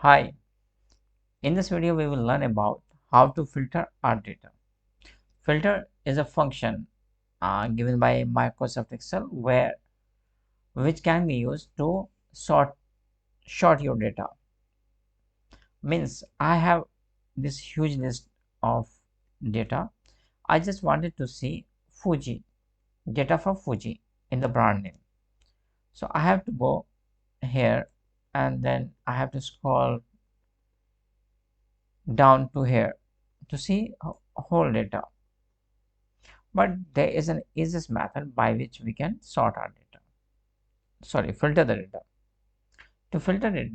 Hi, in this video we will learn about how to filter our data. Filter is a function given by Microsoft Excel which can be used to sort your data. Means I have this huge list of data. I just wanted to see Fuji data for Fuji in the brand name. So I have to go here and then I have to scroll down to here to see whole data. But there is an easiest method by which we can sort our data. Filter the data. To filter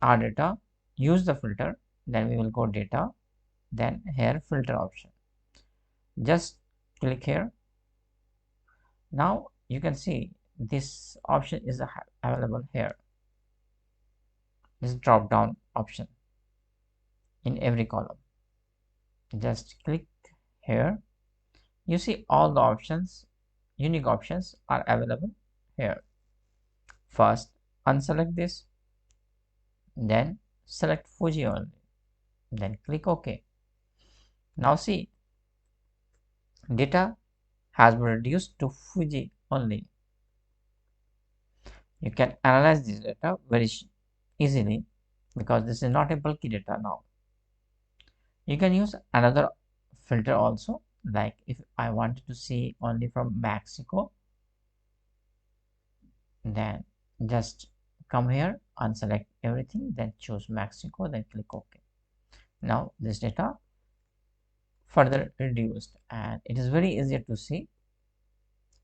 our data, use the filter, then we will go data, then here filter option. Just click here. Now you can see this option is available here. This drop down option in every column. Just click here. You see all the options, unique options are available here. First, unselect this, then select Fuji only, then click OK. Now see, data has been reduced to Fuji only. You can analyze this data very easily because this is not a bulky data now. You can use another filter also, like if I wanted to see only from Mexico, then just come here, unselect everything, then choose Mexico, then click OK. Now this data further reduced and it is very easier to see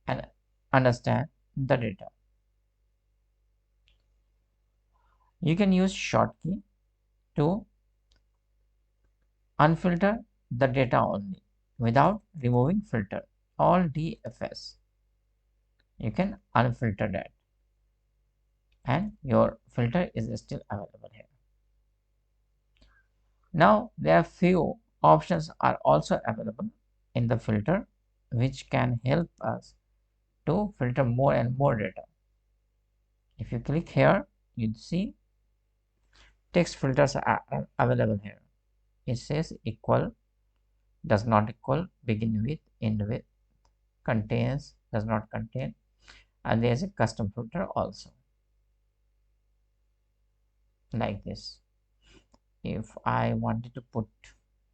and understand the data. You can use short key to unfilter the data only without removing filter. All DFS. You can unfilter that and your filter is still available here. Now there are few options are also available in the filter which can help us to filter more and more data. If you click here, you see text filters are available here. It says equal, does not equal, begin with, end with, contains, does not contain, and there is a custom filter also like this. If I wanted to put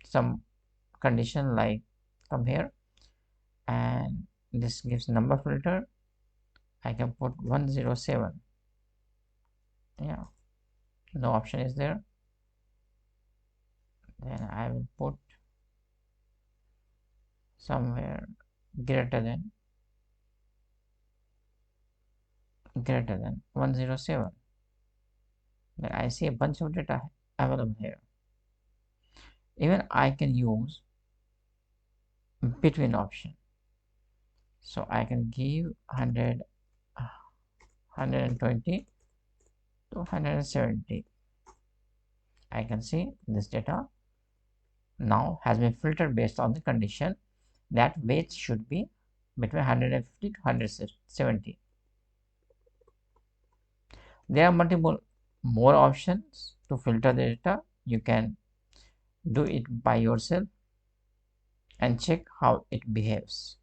some condition like come here and this gives number filter, I can put 107. Yeah, no option is there. Then I will put somewhere greater than 107. Then I see a bunch of data available here. Even I can use between option. So I can give 100, 120 to 170. I can see this data now has been filtered based on the condition that weight should be between 150 to 170. There are multiple more options to filter the data. You can do it by yourself and check how it behaves.